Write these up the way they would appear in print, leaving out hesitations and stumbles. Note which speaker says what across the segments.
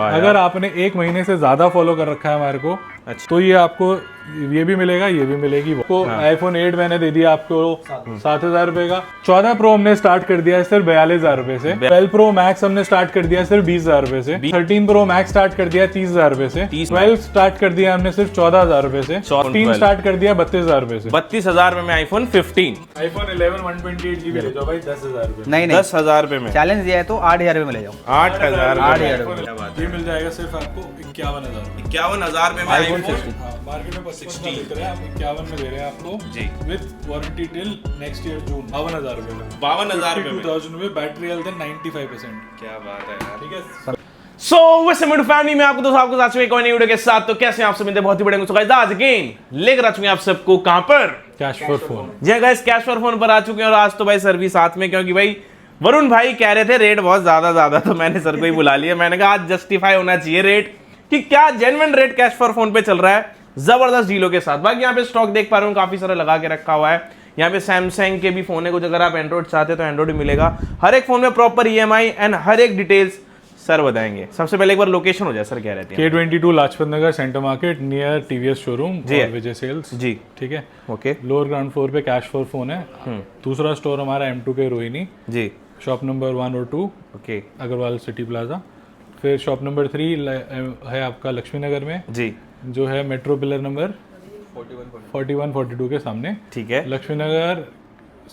Speaker 1: अगर आपने 1 महीने से ज्यादा फॉलो कर रखा है हमारे को, तो ये आपको ये भी मिलेगा, ये भी मिलेगी। आपको आईफोन 8 मैंने दे दिया आपको 7,000 रुपए का। 14 प्रो हमने स्टार्ट कर दिया है सिर्फ 42,000 रुपए से। 12 प्रो मैक्स हमने स्टार्ट कर दिया सिर्फ 20,000 रुपए से। 13 प्रो मैक्स स्टार्ट कर दिया 30,000 रुपए से। 12 स्टार्ट कर दिया हमने सिर्फ 14,000 रुपए से। 14 स्टार्ट कर दिया 32,000 रुपए से।
Speaker 2: 32,000 रुपए में आईफोन 15,
Speaker 1: आईफोन 11 128 GB ले जाओ भाई 10,000 रुपए।
Speaker 3: नहीं
Speaker 2: 10,000 रुपए में
Speaker 3: चैलेंज दिया है तो 8,000 रुपए में ले जाओ।
Speaker 2: 8,000
Speaker 1: ये मिल जाएगा सिर्फ आपको 51,000।
Speaker 2: 51,000 रुपए में
Speaker 3: आईफोन
Speaker 2: आईफोन
Speaker 3: 16
Speaker 1: मार्केट में 55 बिक रहे हैं, हम 51 में दे रहे हैं आपको
Speaker 2: जी
Speaker 1: with warranty till next year June. 52,000 रुपए में।
Speaker 2: 52,000 रुपए में
Speaker 1: 2000 में बैटरी हेल्थ है 95%।
Speaker 2: क्या बात है यार।
Speaker 1: ठीक है।
Speaker 2: सो वैसे मेरे फैमिली में आपको दोस्तों आपको साथ में एक और नई वीडियो के साथ, तो कैसे आप सब मिलते हैं बहुत ही बड़े गुस्सा गाइस। आज अगेन लेकर आ चुके हैं आप सबको कहां पर,
Speaker 1: कैश फॉर फोन।
Speaker 2: जी गाइस कैश फॉर फोन पर आ चुके हैं। और आज तो भाई सर भी साथ में, क्योंकि भाई वरुण भाई कह रहे थे रेट बहुत ज्यादा, तो मैंने सर को ही बुला लिया। मैंने कहा आज जस्टिफाई होना चाहिए रेट कि क्या genuine rate cash for phone पे चल रहा है जबरदस्त डीलों के साथ। बाकी यहाँ पे स्टॉक देख पा रहे हो काफी सारा लगा के रखा हुआ है। यहाँ पे सैमसंग के भी फोन है कुछ, अगर आप एंड्रॉइड चाहते हैं तो एंड्रॉइड मिलेगा। हर एक फोन में प्रॉपर EMI एंड हर एक डिटेल्स सर बताएंगे। सबसे पहले एक बार लोकेशन हो जाए सर, क्या रहती है?
Speaker 1: K22 Lajpat Nagar centre market near TVS showroom
Speaker 2: जी
Speaker 1: विजय सेल्स।
Speaker 2: जी
Speaker 1: ठीक है।
Speaker 2: ओके
Speaker 1: लोअर ग्राउंड फ्लोर पे कैश फॉर फोन है। दूसरा स्टोर हमारा M2K रोहिणी,
Speaker 2: जी
Speaker 1: शॉप नंबर 1 और 2
Speaker 2: ओके
Speaker 1: अग्रवाल सिटी प्लाजा। फिर शॉप नंबर 3 है आपका लक्ष्मी नगर में,
Speaker 2: जी
Speaker 1: जो है मेट्रो पिलर नंबर 41 42 के सामने।
Speaker 2: ठीक है
Speaker 1: लक्ष्मी नगर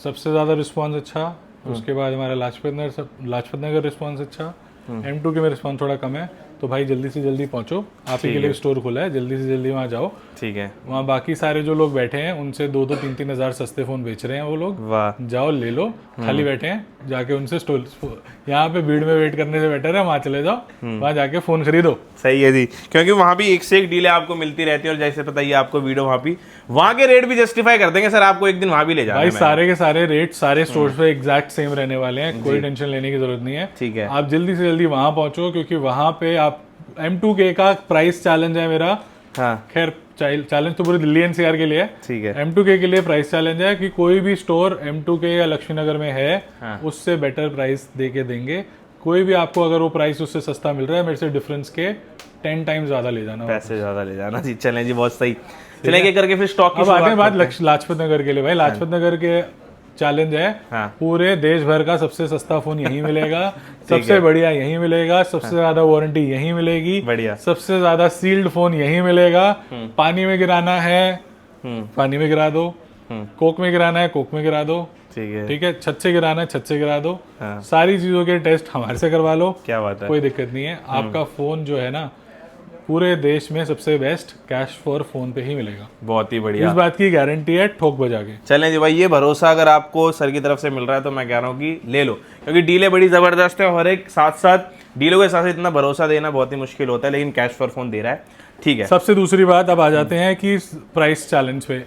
Speaker 1: सबसे ज़्यादा रिस्पांस अच्छा, उसके बाद हमारा लाजपत नगर रिस्पांस अच्छा, M2K में रिस्पांस थोड़ा कम है। तो भाई जल्दी से जल्दी पहुंचो, आप ही के लिए स्टोर खुला है, जल्दी से जल्दी वहाँ जाओ।
Speaker 2: ठीक है।
Speaker 1: वहाँ बाकी सारे जो लोग बैठे हैं उनसे 2-2 3-3 हज़ार सस्ते फोन बेच रहे हैं वो लोग।
Speaker 2: वाह
Speaker 1: जाओ ले लो, खाली बैठे हैं, जाके उनसे स्टोर, यहाँ पे भीड़ में वेट करने से बेटर है वहाँ चले जाओ, वहाँ जाके फोन खरीदो।
Speaker 2: सही है जी, क्योंकि वहां भी एक से एक डीले आपको मिलती रहती है। और जैसे पता ही है आपको वीडियो वहां के रेट भी जस्टिफाई कर देंगे सर, आपको एक दिन वहां भी ले जाना
Speaker 1: भाई
Speaker 2: है।
Speaker 1: सारे के सारे रेट सारे स्टोर्स पे एग्जैक्ट सेम रहने वाले हैं, कोई टेंशन लेने की जरूरत नहीं है।
Speaker 2: ठीक है।
Speaker 1: आप जल्दी से जल्दी वहां पहुंचो, क्योंकि वहां पे आप M2K का प्राइस चैलेंज है मेरा।
Speaker 2: हाँ
Speaker 1: खैर चैलेंज तो पूरी दिल्ली NCR के लिए है।
Speaker 2: ठीक है।
Speaker 1: M2K के लिए प्राइस चैलेंज है कि कोई भी स्टोर M2K या लक्ष्मी नगर में है,
Speaker 2: हाँ।
Speaker 1: उससे बेटर प्राइस दे के देंगे। कोई भी आपको अगर वो प्राइस उससे सस्ता मिल रहा है, मेरे से डिफरेंस के 10 टाइम्स ज्यादा ले जाना,
Speaker 2: पैसे ज्यादा ले जाना जी। चलें जी, बहुत सही। चलेंगे करके फिर स्टॉक की
Speaker 1: अब आते हैं
Speaker 2: शुरुआत
Speaker 1: बात लाजपत नगर के लिए। भाई लाजपत नगर के चैलेंज है,
Speaker 2: हाँ।
Speaker 1: पूरे देश भर का सबसे सस्ता फोन यहीं मिलेगा, सबसे बढ़िया यहीं मिलेगा, सबसे ज्यादा वारंटी यहीं मिलेगी,
Speaker 2: बढ़िया।
Speaker 1: सबसे ज्यादा सील्ड फोन यहीं मिलेगा। पानी में गिराना है पानी में गिरा दो, कोक में गिराना है कोक में गिरा दो,
Speaker 2: ठीक है।
Speaker 1: ठीक है, छत से गिराना है छत से गिरा दो।
Speaker 2: हाँ।
Speaker 1: सारी चीजों के टेस्ट हमारे से करवा लो,
Speaker 2: क्या बात है।
Speaker 1: कोई दिक्कत नहीं है। आपका फोन जो है ना पूरे देश में सबसे बेस्ट कैश फॉर फोन पे ही मिलेगा,
Speaker 2: बहुत ही बढ़िया।
Speaker 1: इस बात की गारंटी है ठोक बजा के।
Speaker 2: चलें जी भाई, ये भरोसा अगर आपको सर की तरफ से मिल रहा है तो मैं कह रहा हूँ कि ले लो, क्योंकि डीलें बड़ी जबरदस्त है। और एक साथ साथ डीलों के साथ इतना भरोसा देना बहुत ही मुश्किल होता है, लेकिन कैश फॉर फोन दे रहा है। ठीक है।
Speaker 1: सबसे दूसरी बात, अब आ जाते हैं कि प्राइस चैलेंज पे।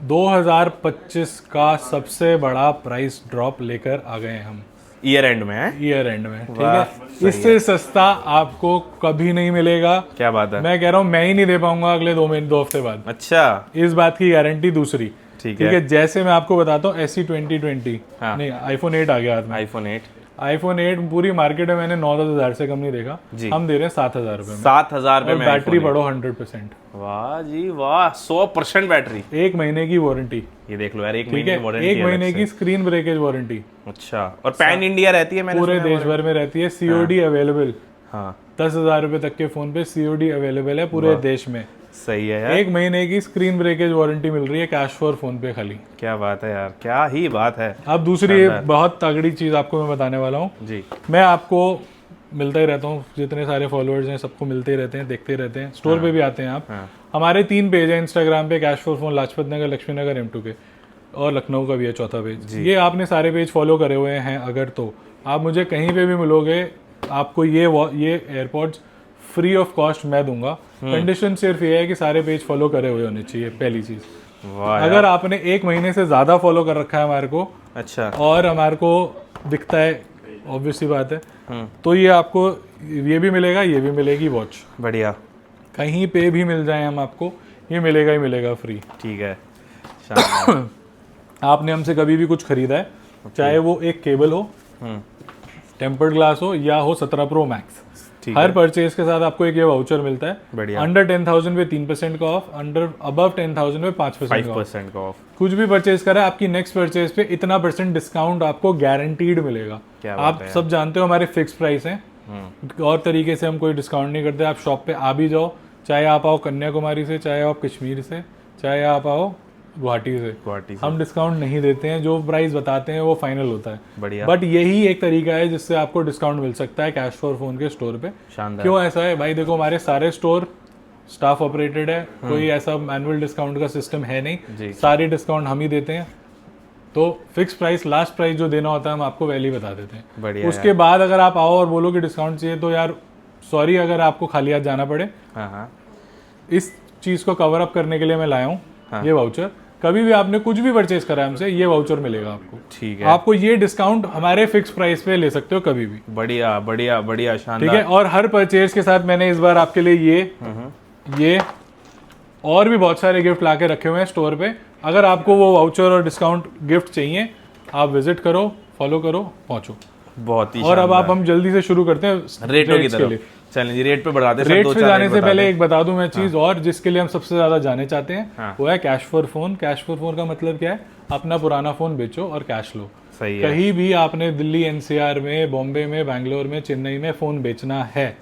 Speaker 1: 2025 का सबसे बड़ा प्राइस ड्रॉप लेकर आ गए हम
Speaker 2: ईयर एंड में है,
Speaker 1: ईयर एंड में। ठीक है, इससे सस्ता आपको कभी नहीं मिलेगा।
Speaker 2: क्या बात है।
Speaker 1: मैं कह रहा हूँ मैं ही नहीं दे पाऊंगा अगले 2 हफ्ते बाद।
Speaker 2: अच्छा,
Speaker 1: इस बात की गारंटी दूसरी।
Speaker 2: ठीक
Speaker 1: ठीक है, जैसे मैं आपको बताता हूँ SE 2020
Speaker 2: हाँ।
Speaker 1: नहीं iPhone 8 आ गया हाथ में।
Speaker 2: iPhone 8
Speaker 1: पूरी मार्केट में मैंने 9-10 हज़ार से कम नहीं देखा
Speaker 2: जी।
Speaker 1: हम दे रहे हैं 7,000 रुपए में।
Speaker 2: 7,000 रुपए में
Speaker 1: बैटरी
Speaker 2: iPhone 8।
Speaker 1: बढ़ो 100%,
Speaker 2: वाह जी वाह, 100% बैटरी।
Speaker 1: 1 महीने की वारंटी।
Speaker 2: ये देख लो यार, एक
Speaker 1: ठीक
Speaker 2: महीने
Speaker 1: है,
Speaker 2: की वारंटी
Speaker 1: 1 महीने की स्क्रीन ब्रेकेज वारंटी।
Speaker 2: अच्छा, और पैन इंडिया रहती है, मैंने
Speaker 1: पूरे
Speaker 2: सुना है।
Speaker 1: देश भर में रहती है। COD अवेलेबल,
Speaker 2: हाँ
Speaker 1: 10,000 रुपए तक के फोन पे COD अवेलेबल है पूरे देश में।
Speaker 2: सही है यार।
Speaker 1: 1 महीने की स्क्रीन ब्रेकेज वारंटी मिल रही है कैश फॉर फोन पे खाली।
Speaker 2: क्या बात है यार, क्या ही बात है।
Speaker 1: अब दूसरी बहुत तगड़ी चीज आपको मैं बताने वाला हूँ
Speaker 2: जी।
Speaker 1: मैं आपको मिलता ही रहता हूँ, जितने सारे फॉलोअर्स हैं सबको मिलते ही रहते हैं, देखते ही रहते हैं, स्टोर पे भी आते हैं आप। हमारे 3 पेज है इंस्टाग्राम पे, cash for phone, Lajpat Nagar, Lakshmi Nagar, M2K, और लखनऊ का भी है चौथा पेज। ये आपने सारे पेज फॉलो करे हुए हैं अगर, तो आप मुझे कहीं पे भी मिलोगे, आपको ये एयरपॉड्स फ्री ऑफ कॉस्ट मैं दूंगा। कंडीशन सिर्फ ये है कि सारे पेज फॉलो करे हुए होने चाहिए, पहली चीज।
Speaker 2: वाह,
Speaker 1: अगर आपने 1 महीने से ज्यादा फॉलो कर रखा है हमारे को,
Speaker 2: अच्छा,
Speaker 1: और हमारे को दिखता है, ऑब्वियस सी बात है, तो ये आपको ये भी मिलेगा, ये भी मिलेगी वॉच।
Speaker 2: बढ़िया।
Speaker 1: कहीं पे भी मिल जाए हम आपको, ये मिलेगा ही मिलेगा फ्री।
Speaker 2: ठीक है, शानदार।
Speaker 1: आपने हमसे कभी भी कुछ खरीदा है, चाहे वो एक केबल हो, टेम्पर्ड ग्लास हो, या हो 17 प्रो मैक्स,
Speaker 2: ठीक
Speaker 1: हर परचेज के साथ आपको एक ये वाउचर मिलता है।
Speaker 2: बढ़िया।
Speaker 1: अंडर 10,000 पे 3% का ऑफ, अंडर अबव 10,000 पे 5% का ऑफ।
Speaker 2: 5% का ऑफ।
Speaker 1: कुछ भी परचेज करें आपकी नेक्स्ट परचेज पे इतना % डिस्काउंट आपको गारंटीड मिलेगा।
Speaker 2: क्या बात
Speaker 1: आप
Speaker 2: है
Speaker 1: सब जानते हो हमारे फिक्स प्राइस हैं, और तरीके से हम कोई डिस्काउंट नहीं करते। आप शॉप पे आ भी जाओ, चाहे आप आओ कन्याकुमारी से, चाहे आप कश्मीर से, चाहे आप आओ गुवाहाटी से, हम डिस्काउंट नहीं देते हैं। जो प्राइस बताते हैं वो फाइनल होता है।
Speaker 2: बढ़िया।
Speaker 1: बट यही एक तरीका है जिससे आपको डिस्काउंट मिल सकता है कैश फॉर फोन के स्टोर पे।
Speaker 2: शानदार।
Speaker 1: क्यों ऐसा है भाई? देखो हमारे सारे स्टोर स्टाफ ऑपरेटेड है, कोई ऐसा मैनुअल डिस्काउंट का सिस्टम है नहीं, सारे डिस्काउंट हम ही देते हैं। तो फिक्स प्राइस, लास्ट प्राइस जो देना होता है हम आपको पहले ही बता देते हैं।
Speaker 2: बढ़िया।
Speaker 1: उसके बाद अगर आप आओ और बोलो कि डिस्काउंट चाहिए तो यार सॉरी, अगर आपको खाली हाथ जाना पड़े।
Speaker 2: हाँ।
Speaker 1: इस चीज को कवर अप करने के लिए मैं लाया हूँ ये वाउचर। कभी भी आपने कुछ भी परचेज करा है हमसे, ये वाउचर मिलेगा आपको।
Speaker 2: ठीक है।
Speaker 1: आपको ये डिस्काउंट हमारे फिक्स प्राइस पे ले सकते हो कभी भी।
Speaker 2: बढ़िया बढ़िया बढ़िया, शानदार।
Speaker 1: ठीक है। और हर परचेज के साथ मैंने इस बार आपके लिए ये और भी बहुत सारे गिफ्ट लाके रखे हुए हैं स्टोर पे। अगर आपको वो वाउचर और डिस्काउंट गिफ्ट चाहिए, आप विजिट करो, फॉलो करो, पहुंचो।
Speaker 2: बहुत ही
Speaker 1: और अब आप हम जल्दी से शुरू करते हैं
Speaker 2: रेटों की
Speaker 1: रेट्स के
Speaker 2: तरफ।
Speaker 1: लिए।
Speaker 2: चलें जी, रेट पे बढ़ाते हैं।
Speaker 1: रेट्स पे जाने से पहले एक बता दूं मैं चीज, और जिसके लिए हम सबसे ज्यादा जाने चाहते हैं वो है cash for phone. Cash for phone का मतलब क्या है? अपना पुराना फोन बेचो और कैश लो।
Speaker 2: सही है।
Speaker 1: कहीं भी आपने दिल्ली एनसीआर में, बॉम्बे में, बैंगलोर में, चेन्नई में फोन बेचना है,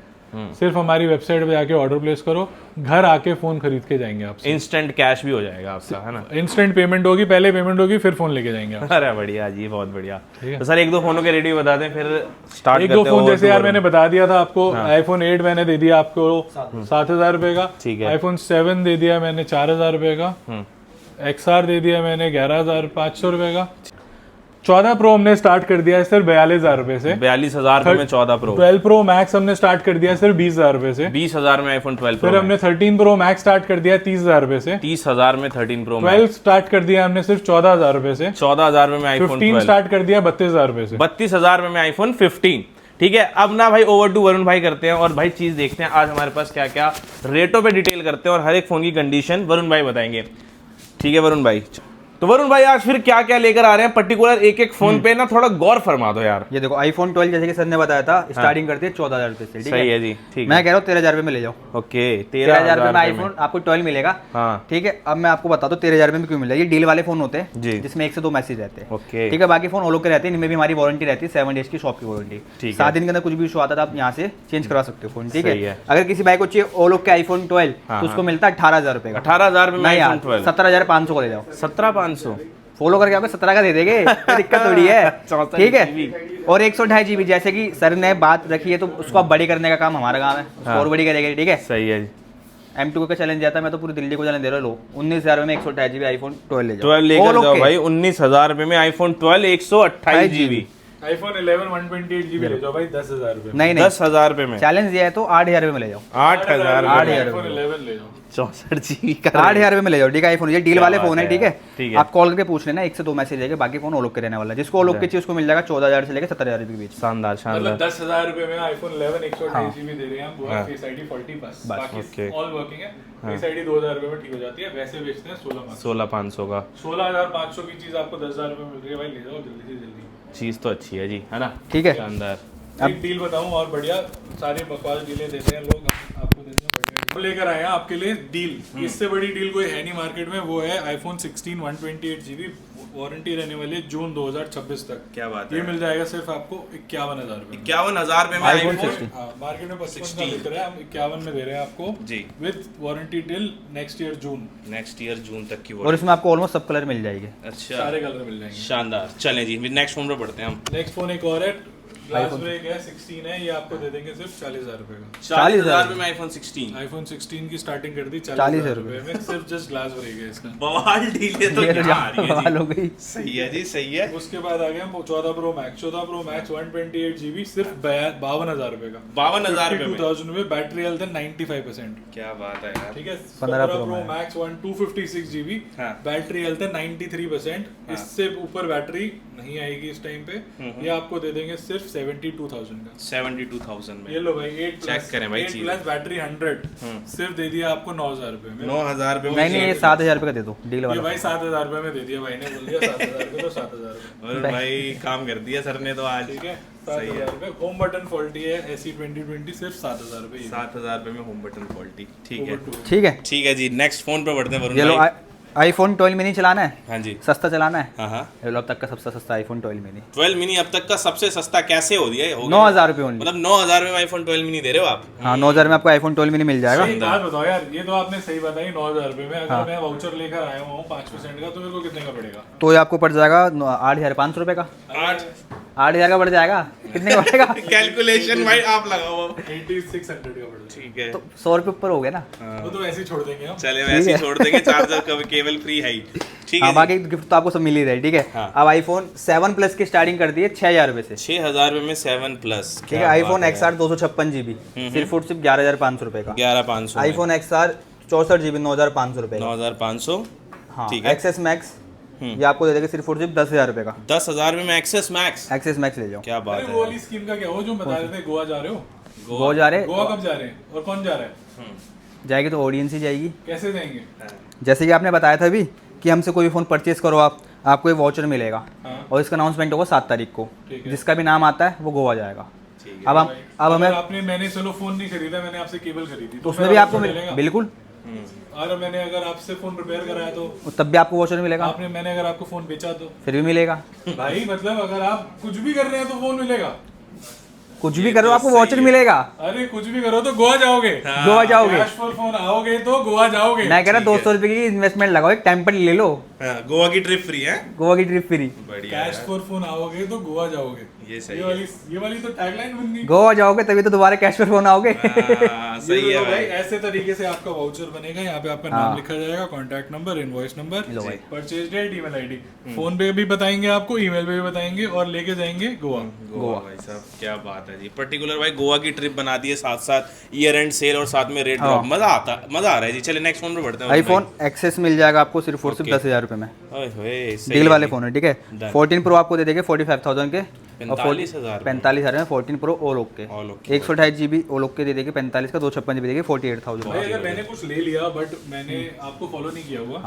Speaker 1: सिर्फ हमारी वेबसाइट पे जाके ऑर्डर प्लेस करो, घर आके फोन खरीद के जाएंगे आपसे।
Speaker 2: इंस्टेंट कैश भी हो जाएगा आपका, है ना?
Speaker 1: इंस्टेंट पेमेंट होगी, पहले पेमेंट होगी, फिर फोन लेके जाएंगे आप।
Speaker 2: अरे बढ़िया जी, बहुत बढ़िया। तो सर एक दो फोनों के रेट भी बता दें, फिर स्टार्ट
Speaker 1: एक
Speaker 2: करते
Speaker 1: दो
Speaker 2: हैं।
Speaker 1: फोन जैसे यार मैंने बता दिया था आपको, आईफोन 8 मैंने दे दिया आपको 7,000 रुपए का।
Speaker 2: ठीक है।
Speaker 1: आईफोन 7 दे दिया मैंने 4,000 रुपए का। XR दे दिया मैंने 11,500 रुपए का। 14 प्रो हमने स्टार्ट कर दिया है सिर्फ 42,000 रुपए से।
Speaker 2: 42,000 रुपए में 14 प्रो।
Speaker 1: 12 प्रो मैक्स हमने स्टार्ट कर दिया है सिर्फ 20,000 रुपए से।
Speaker 2: 20,000 में आईफोन 12 प्रो।
Speaker 1: फिर हमने 13 प्रो मैक्स स्टार्ट कर दिया 30,000 रुपए से।
Speaker 2: 30,000 में 13 प्रो।
Speaker 1: 12 स्टार्ट कर दिया हमने सिर्फ 14,000 रुपए से।
Speaker 2: 14,000 में आईफोन
Speaker 1: 15 स्टार्ट कर दिया 32,000 रुपए से।
Speaker 2: 32,000 में आईफोन 15। ठीक है। अब ना भाई ओवर टू वरुण भाई करते हैं और भाई चीज देखते हैं आज हमारे पास क्या क्या रेटों पे डिटेल करते हैं और हर एक फोन की कंडीशन वरुण भाई बताएंगे। ठीक है वरुण भाई। तो वरुण भाई आज फिर क्या क्या लेकर आ रहे हैं पर्टिकुलर एक एक फोन पे ना थोड़ा गौर फरमा दो यार।
Speaker 3: ये देखो आईफोन 12 जैसे कि सर ने बताया था स्टार्टिंग करती है 14,000 रुपए से।
Speaker 2: सही है जी। ठीक
Speaker 3: मैं कह रहा हूँ 13,000 रुपए में ले जाओ।
Speaker 2: ओके
Speaker 3: 13,000 रुपए में आईफोन आपको 12 मिलेगा।
Speaker 2: हाँ।
Speaker 3: ठीक है। अब मैं आपको बता दूं 13,000 रुपए में क्यों मिलेगा। ये डील वाले फोन होते
Speaker 2: जी।
Speaker 3: हैं जिसमें 1 से 2 मैसेज रहते हैं।
Speaker 2: ओके।
Speaker 3: ठीक है। बाकी फोन ओलो के रहते हैं, इनमें भी हमारी वारंटी रहती है 7 डेज की शॉप की वारंटी। 7 दिन के अंदर कुछ भी इशू आता है आप यहाँ से चेंज करवा सकते हो फोन। ठीक है। अगर किसी भाई को चाहिए ओलो के आईफोन 12 तो उसको मिलता है 18,000 रुपए का।
Speaker 2: 18,000 में आईफोन 12
Speaker 3: 17,500 को ले जाओ।
Speaker 2: 17,500
Speaker 3: फॉलो करके आपको 17 का दे देंगे, कोई दिक्कत थोड़ी है। ठीक है। और 128 GB जैसे कि सर ने बात रखी है तो उसको आप बड़ी करने का काम हमारा काम है, उसको और बड़ी करेंगे। ठीक है।
Speaker 2: सही है।
Speaker 3: M2 का चैलेंज आता है, मैं तो पूरी दिल्ली को चैलेंज दे रहा हूँ। लो 19,000 में 128 GB आईफोन 12 ले जाओ।
Speaker 2: 12 लेकर जाओ भाई। 19,000 रुपए में आईफोन 12 128 GB।
Speaker 1: आईफोन 11 128 GB ले जाओ भाई 10,000 रुपए।
Speaker 3: नहीं
Speaker 2: 10,000 रुपए में
Speaker 3: चैलेंज दिया है तो 8,000 रुपए में ले जाओ।
Speaker 2: 8,000
Speaker 1: आईफोन 11 ले जाओ
Speaker 2: 64 GB का
Speaker 3: 8,000 रुपए में ले जाओ। ठीक है। आईफोन ये डील वाले फोन है। ठीक
Speaker 2: ठीक
Speaker 3: है।
Speaker 2: है।
Speaker 3: आप कॉल करके पूछ लेना, 1 से 2 मैसेज आएगा, बाकी फोन ओलोक के रहने वाला है। जिसको ओलोक के चाहिए उसको मिल जाएगा 14,000 से लेकर 17,000 रुपए के बीच।
Speaker 2: शानदार शानदार।
Speaker 1: मतलब 10,000 रुपए में आईफोन 11 128 GB दे रहे हैं हम। वो है फेस आईडी 40 बस, बाकी ऑल वर्किंग है। फेस आईडी 2,000 रुपए में ठीक हो जाती है। वैसे बेचते हैं 16,500
Speaker 2: का।
Speaker 1: 16,500 की चीज आपको 10,000 रुपए मिल रही है भाई, ले जाओ जल्दी से जल्दी।
Speaker 2: चीज तो अच्छी है जी, है ना?
Speaker 3: ठीक है।
Speaker 2: शानदार।
Speaker 1: एक डील बताऊं और बढ़िया, सारे बकवास डीलें देते हैं लोग, आपको देते हैं बढ़िया। लेकर आए हैं आपके लिए डील। इससे बड़ी डील कोई है नहीं मार्केट में। वो है आईफोन 16 128 GB, वारंटी रहने वाली है जून 2026 तक।
Speaker 2: क्या बात
Speaker 1: ये मिल जाएगा सिर्फ आपको 51,000 रुपए।
Speaker 2: 51,000 रुपए में
Speaker 3: आईफोन
Speaker 2: आईफोन
Speaker 3: 16।
Speaker 1: हाँ, मार्केट में 55 का बिक रहा है, हम 51 में दे रहे हैं आपको
Speaker 2: जी।
Speaker 1: With warranty till next year June.
Speaker 2: Next year June तक की
Speaker 3: और इसमें आपको ऑलमोस्ट सब कलर मिल जाएंगे।
Speaker 2: अच्छा
Speaker 1: सारे कलर मिल जाएंगे।
Speaker 2: शानदार। चलें जी नेक्स्ट फोन पे बढ़ते हैं हम।
Speaker 1: नेक्स्ट फोन एक और है, ग्लास ब्रेक है 16 है, ये आपको दे देंगे सिर्फ 40,000 रुपए का।
Speaker 2: 40,000 रुपए में आईफोन 16।
Speaker 1: आईफोन 16 की स्टार्टिंग कर दी
Speaker 3: 40,000
Speaker 1: रुपए में, सिर्फ जस्ट ग्लास ब्रेक है इसका।
Speaker 2: बवाल डील है तो
Speaker 3: ये
Speaker 2: क्या आ रही है
Speaker 3: बवाल
Speaker 2: जी?
Speaker 3: हो गई।
Speaker 2: सही है जी, सही है।
Speaker 1: उसके बाद आ गए हम 14 pro max. 14 pro max 128 GB सिर्फ 52,000 रुपए का।
Speaker 2: 52,000 रुपए में
Speaker 1: 52,000 में बैटरी हेल्थ है 95%।
Speaker 2: क्या बात है यार।
Speaker 1: ठीक है।
Speaker 3: 15
Speaker 1: प्रो
Speaker 3: Pro
Speaker 1: मैक्स 256 GB,
Speaker 2: हाँ।
Speaker 1: बैटरी हेल्थ है 93%। इससे ऊपर बैटरी नहीं आएगी इस टाइम पे। ये आपको दे देंगे सिर्फ 72,000 का।
Speaker 2: 72,000 में।
Speaker 1: ये लो भाई 8
Speaker 2: चेक करें भाई चीज़।
Speaker 1: प्लस बैटरी 100 सिर्फ दे दिया आपको 9,000 रुपए में।
Speaker 2: 9,000 रुपए में।
Speaker 3: नहीं नहीं ये 7,000 रुपए का दे दो डील
Speaker 1: ये
Speaker 3: वाला।
Speaker 1: भाई 7,000 रुपए में दे दिया भाई ने, बोल दिया 7,000 रुपए तो 7,000 रुपए।
Speaker 2: और भाई काम कर दिया सर ने तो आज।
Speaker 1: ठीक है। 7,000 होम बटन फॉल्टी है ऐसी 2020 सिर्फ 7,000 रुपए
Speaker 2: 7,000 रुपए में होम बटन क्वालिटी। ठीक है
Speaker 3: ठीक है
Speaker 2: जी। नेक्स्ट फोन पे बढ़ते हैं वरुण
Speaker 3: ये लो
Speaker 2: भाई।
Speaker 3: आईफोन 12 मिनी चलाना है,
Speaker 2: हाँ जी,
Speaker 3: सस्ता चलाना है।
Speaker 2: हाँ हाँ।
Speaker 3: ये लो अब तक का सबसे सस्ता आईफोन 12 मिनी
Speaker 2: 12 मिनी अब तक का सबसे सस्ता कैसे हो दिया?
Speaker 3: 9,000 रुपये ओनली।
Speaker 2: मतलब 9,000 में आईफोन 12 मिनी दे रहे हो आप?
Speaker 3: हाँ 9,000 में आपको आईफोन 12 मिनी मिल जाएगा।
Speaker 1: सही बात बताओ यार, ये तो आपने सही बताई 9,000 रुपए में। अगर मैं वाउचर लेकर आया हुआ हूँ 5% का तो मेरे को कितने का पड़ेगा?
Speaker 3: तो ये आपको पड़ जाएगा 8,500 रुपये का। 8,000 का पड़ जाएगा। कितने का पड़ेगा?
Speaker 2: कैलकुलेशन भाई आप लगाओ।
Speaker 1: 8,600 का पड़ेगा।
Speaker 2: ठीक है,
Speaker 3: तो 100 रुपये ऊपर हो गया ना।
Speaker 1: वो तो ऐसे ही छोड़ देंगे हम।
Speaker 2: चले वैसे ही छोड़ देंगे, चार्जर का केबल फ्री है ही। ठीक है
Speaker 3: हाँ
Speaker 2: जी।
Speaker 3: बाकी गिफ्ट तो आपको सब मिल ही रहा है। ठीक है
Speaker 2: हाँ।
Speaker 3: अब आईफोन 7 प्लस की स्टार्टिंग कर दी है 6,000 रुपये से।
Speaker 2: 6,000 में 7 प्लस।
Speaker 3: ठीक है आईफोन XR 256 GB सिर्फ 11,500 रुपये का।
Speaker 2: 11,500।
Speaker 3: आईफोन XR 64 GB 9,500 रुपये का।
Speaker 2: 9,500।
Speaker 3: हाँ
Speaker 2: ठीक है।
Speaker 3: एक्सेस मैक्स ये आपको दे देगा सिर्फ 10,000 रुपये का।
Speaker 2: 10,000 में एक्सेस मैक्स।
Speaker 3: एक्सेस मैक्स ले जाओ।
Speaker 2: क्या बात
Speaker 1: अरे
Speaker 2: है।
Speaker 1: वो वाली स्कीम का क्या हो जो बता रहे थे, गोवा जा रहे हो?
Speaker 3: गोवा जा रहे
Speaker 1: गोवा कब जा रहे हैं और कौन जा रहा है?
Speaker 3: जाएगी तो ऑडियंस ही जाएगी।
Speaker 1: कैसे जाएंगे?
Speaker 3: जैसे कि आपने बताया था अभी कि हमसे कोई भी फ़ोन परचेज करो आपको एक वाउचर मिलेगा।
Speaker 1: हाँ।
Speaker 3: और इसका अनाउंसमेंट होगा 7 तारीख को।
Speaker 1: ठीक है।
Speaker 3: जिसका भी नाम आता है वो गोवा जाएगा।
Speaker 2: ठीक है।
Speaker 3: अब हमें
Speaker 1: आपने मैंने चलो फोन नहीं खरीदा, मैंने आपसे केबल खरीदी
Speaker 3: तो उसमें भी आपको बिल्कुल।
Speaker 1: और मैंने अगर आपसे फोन रिपेयर कराया तो
Speaker 3: तब भी आपको वाउचर मिलेगा।
Speaker 1: मैंने अगर आपको फोन बेचा तो
Speaker 3: फिर भी मिलेगा।
Speaker 1: भाई मतलब अगर आप कुछ भी कर रहे हैं तो फोन मिलेगा।
Speaker 3: कुछ भी करो आपको वाउचर मिलेगा।
Speaker 1: अरे कुछ भी करो तो गोवा जाओगे।
Speaker 3: गोवा जाओगे।
Speaker 1: कैश फॉर फोन आओगे तो गोवा जाओगे।
Speaker 3: मैं कह रहा 200 रुपये की इन्वेस्टमेंट लगाओ, एक टेम्पर ले लो,
Speaker 2: गोवा की ट्रिप फ्री है।
Speaker 3: गोवा की ट्रिप फ्री।
Speaker 2: बढ़िया।
Speaker 1: कैश फॉर फोन आओगे तो गोवा जाओगे।
Speaker 2: ये सही
Speaker 1: ये वाली तो टैगलाइन बन गई।
Speaker 3: गोवा जाओगे तभी तो दोबारा कैश पर फोन आओगे।
Speaker 2: सही है
Speaker 1: भाई। ऐसे तरीके से आपका वाउचर बनेगा। यहाँ पे आपका नाम लिखा जाएगा, contact number, invoice number, purchase date, email ID. Phone पे भी बताएंगे आपको, ईमेल पे भी बताएंगे और लेके जाएंगे गोवा।
Speaker 2: गोवा भाई साहब क्या बात है जी। पर्टिकुलर भाई गोवा की ट्रिप बना दी है, साथ साथ ईयर एंड सेल और साथ में रेट ड्रॉप। मजा आ रहा है जी। चलिए नेक्स्ट फोन पे बढ़ते हैं।
Speaker 3: आईफोन एक्सेस मिल जाएगा आपको सिर्फ और सिर्फ 10,000 रुपये में। डील वाले फोन है। ठीक है 14 प्रो आपको दे देंगे 45,000 के। 45,000 में 14 pro all okay 128 GB all okay दे देंगे 45 का 256 GB देंगे 48,000।
Speaker 1: भाई अगर मैंने कुछ ले लिया बट मैंने आपको फॉलो नहीं किया हुआ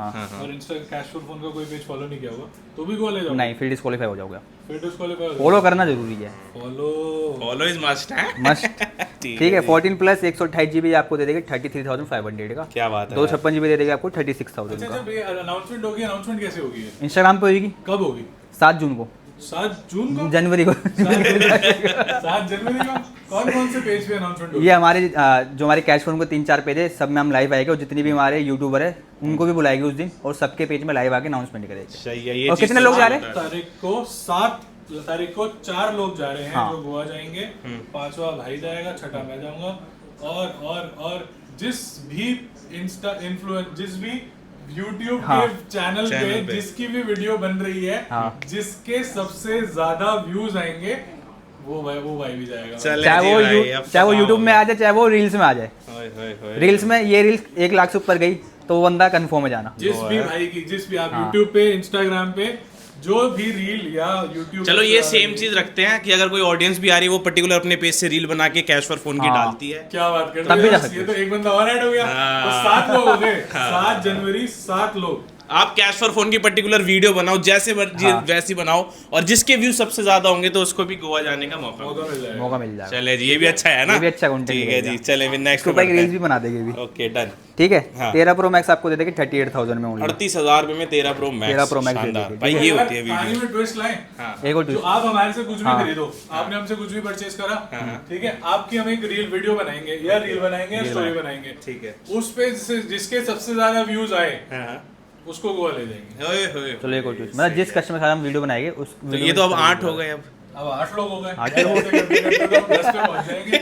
Speaker 1: और इंस्टा कैश फॉर फोन का कोई पेज फॉलो नहीं किया हुआ तो भी गोवा ले जाओ?
Speaker 3: नहीं फिर डिस्क्वालीफाई हो जाओगे।
Speaker 1: फिर डिस्क्वालीफाई
Speaker 3: फॉलो करना जरूरी है।
Speaker 2: फॉलो इज मस्ट है।
Speaker 3: मस्ट। ठीक है 14 प्लस 128 GB आपको दे देंगे 33,500 का।
Speaker 2: क्या बात है।
Speaker 3: 256 GB दे देंगे आपको 36,000 का।
Speaker 1: जब ये अनाउंसमेंट होगी, अनाउंसमेंट कैसे होगी?
Speaker 3: इंस्टाग्राम पे होगी।
Speaker 1: कब होगी?
Speaker 3: 7 जून को।
Speaker 1: 7 जून को?
Speaker 3: जनवरी को।
Speaker 1: 7 जनवरी को कौन कौन से पेज पे अनाउंसमेंट होगी?
Speaker 3: ये हमारे जो हमारे कैश फोन को 3-4 पेज है सब में हम लाइव आएंगे और जितने भी हमारे यूट्यूबर है उनको भी बुलाएंगे उस दिन और सबके पेज में लाइव आके अनाउंसमेंट करेंगे।
Speaker 2: सही है। ये
Speaker 3: और कितने लोग जा रहे हैं?
Speaker 1: 7 तारीख को 4 लोग जा रहे हैं
Speaker 3: हाँ।
Speaker 1: जो गोवा जाएंगे। 5वां भाई जाएगा, 6ठा मैं जाऊंगा और जिस भी जिस भी YouTube
Speaker 3: हाँ।
Speaker 1: के चैनल पे जिसकी भी वीडियो बन रही है जिसके सबसे ज्यादा व्यूज आएंगे वो भाई भी जाएगा।
Speaker 3: चाहे वो YouTube में आ जाए चाहे वो रील्स में आ जाए। रील्स में ये रील्स 1 लाख से ऊपर गई तो वो बंदा कंफर्म है जाना।
Speaker 1: जिस भी आप YouTube पे, Instagram पे जो भी रील या YouTube।
Speaker 2: चलो ये सेम चीज रखते हैं कि अगर कोई ऑडियंस भी आ रही है वो पर्टिकुलर अपने पेज से रील बना के कैश फॉर फोन की डालती है।
Speaker 1: क्या बात कर
Speaker 3: तब भी जा
Speaker 1: रहे
Speaker 3: सकते
Speaker 1: हो? ये तो एक बंदा और ऐड हो गया तो 7 लोग हो गए। 7 जनवरी 7 लोग।
Speaker 2: आप कैश फॉर फोन की पर्टिकुलर वीडियो बनाओ जैसे वैसी बनाओ और जिसके व्यू सबसे ज्यादा होंगे तो उसको भी गोवा जाने का मौका
Speaker 3: मौका मिल जाएगा।
Speaker 2: चले जी ये भी अच्छा है ना।
Speaker 3: ये भी अच्छा कंटेंट
Speaker 2: ठीक है जी। चले फिर नेक्स्ट
Speaker 3: ऊपर की रील्स भी बना देंगे भी।
Speaker 2: Okay done.
Speaker 3: ठीक है
Speaker 2: हाँ।
Speaker 3: 13 प्रो मैक्स आपको दे देंगे 38,000 में ओनली।
Speaker 2: 38,000 में 13 प्रो मैक्स।
Speaker 3: 13 प्रो मैक्स
Speaker 2: शानदार भाई ये होती है
Speaker 1: कहानी
Speaker 2: वीडियो।
Speaker 1: में ट्विस्ट लाएं।
Speaker 3: एक और
Speaker 1: जो आप हमारे से कुछ भी खरीदो, आपने हमसे कुछ भी परचेज करा, ठीक है, आपकी हम एक रील वीडियो बनाएंगे या रील बनाएंगे या स्टोरी बनाएंगे।
Speaker 2: ठीक है।
Speaker 1: उस पे जिसके सबसे ज्यादा व्यूज आए उसको गोवा ले जाएंगे।
Speaker 3: चलो एक और ट्विस्ट मतलब जिस कस्टमर के साथ हम वीडियो बनाएंगे उस
Speaker 2: ये तो अब 8 हो गए।
Speaker 1: अब 8 लोग हो गए।
Speaker 3: 8 लोग
Speaker 1: करते करते हम 10 पे पहुंच जाएंगे।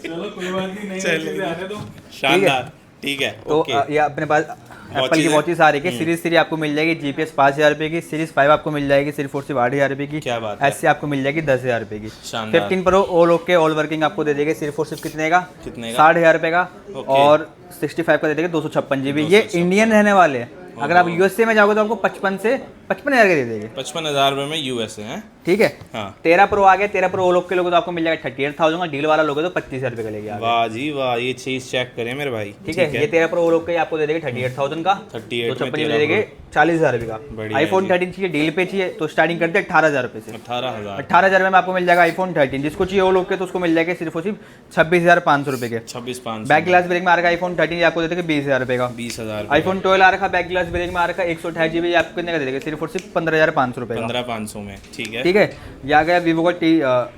Speaker 1: चलो कोई बात नहीं, नई चीजें आने दो।
Speaker 2: शानदार। ठीक है।
Speaker 3: तो
Speaker 2: ओके
Speaker 3: ये अपने पास एप्पल की वॉचेस आ रही है। सीरीज 3 आपको मिल जाएगी GPS 5,000 रुपए की। सीरीज 5 आपको मिल जाएगी सिर्फ और सिर्फ 8,000 रुपए की।
Speaker 2: क्या बात है।
Speaker 3: ऐसे आपको मिल जाएगी 10,000 रुपए की।
Speaker 2: शानदार।
Speaker 3: 15 pro all okay all working आपको दे देंगे सिर्फ और सिर्फ कितने का? 60,000 रुपए का। और 65 का दे देंगे 256 GB। ये इंडियन रहने वाले हैं। अगर आप USA में जाओगे तो आपको 55 से 55,000 के दे देंगे।
Speaker 2: 55,000 रुपये में यूएसए है।
Speaker 3: ठीक है।
Speaker 2: हाँ
Speaker 3: 13 प्रो आ गया, 13 प्रो वो लोग के लोगे तो आपको मिल जाएगा 38,000 का, डील वाला लोगे तो 25,000 रुपये का लेगा।
Speaker 2: वाह जी वाह, ये चीज चेक करें मेरे भाई।
Speaker 3: ठीक है, ये 13 प्रो वो लोग के आपको दे देंगे 38,000 का,
Speaker 2: 38
Speaker 3: तो 56 दे देंगे 40,000 रुपये का। आईफोन 13 चाहिए डील पे चाहिए तो स्टार्टिंग करते हैं 18,000 रुपये से। 18,000 में आपको मिल जाएगा आईफोन 13। जिसको चाहिए वो लोग के तो उसको मिल जाएगा सिर्फ और सिर्फ 26,500 रुपये के।
Speaker 2: 26,500
Speaker 3: बैक ग्लास ब्रेक में आ रहा है आईफोन 13 आपको दे देंगे 20,000 रुपये का।
Speaker 2: 20,000।
Speaker 3: आईफोन 12 आ रखा बैक ग्लास ब्रेक में आ रखा 128 GB आपको कितने का दे देंगे सिर्फ और सिर्फ 15,500 रुपये का।
Speaker 2: 15,500 में। ठीक है।
Speaker 3: ठीक है, ये आ गया वीवो का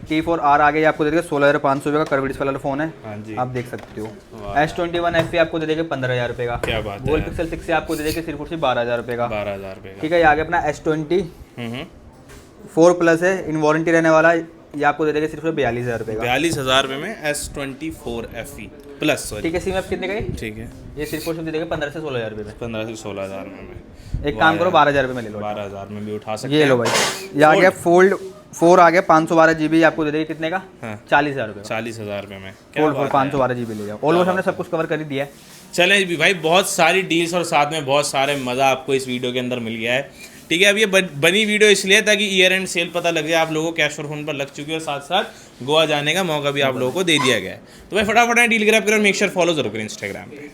Speaker 3: T4R आ गया, आपको दे देगा 16,500 रुपये का, कर्व डिस्प्ले वाला फोन है।
Speaker 2: हाँ जी।
Speaker 3: आप देख सकते हो। S21 FE आपको दे देंगे 15,000 रुपये का।
Speaker 2: क्या बात है।
Speaker 3: Google Pixel 6 से आपको दे देंगे सिर्फ और सिर्फ 12,000 रुपये का।
Speaker 2: 12,000 रुपये का।
Speaker 3: ठीक है, ये आ गया अपना S20 4 प्लस है, इन वारंटी रहने वाला है, ये आपको दे देंगे सिर्फ 42,000 रुपये का।
Speaker 2: 42,000 रुपये में S24 FE प्लस।
Speaker 3: ठीक है, सिम आप कितने का है?
Speaker 2: ठीक है,
Speaker 3: ये सिर्फ और सिर्फ दे देंगे 15 से 16,000 रुपये में।
Speaker 2: 15 से 16,000 में।
Speaker 3: एक काम करो 12,000 रुपये में ले लो।
Speaker 2: 12,000 में भी उठा सकते
Speaker 3: ये
Speaker 2: हैं।
Speaker 3: लो भाई, ये आ गया फोल्ड 4 आ गया 512 GB, आपको दे देंगे कितने का?
Speaker 2: हाँ।
Speaker 3: 40,000 रुपये।
Speaker 2: 40,000 रुपये में
Speaker 3: फोल्ड 512 GB ले जाओ। ऑलमोस्ट हमने सब कुछ कवर कर ही दिया है।
Speaker 2: चले भी भाई, बहुत सारी डील्स और साथ में बहुत सारे मज़ा आपको इस वीडियो के अंदर मिल गया है। ठीक है, अब ये बनी वीडियो इसलिए ताकि ईयर एंड सेल पता लग जाए आप लोगों को, कैश फॉर फोन पर लग चुकी है और साथ साथ गोवा जाने का मौका भी आप लोगों को दे दिया गया है। तो भाई फटाफट डील ग्रैब करें और मेक श्योर फॉलो जरूर करें इंस्टाग्राम पे।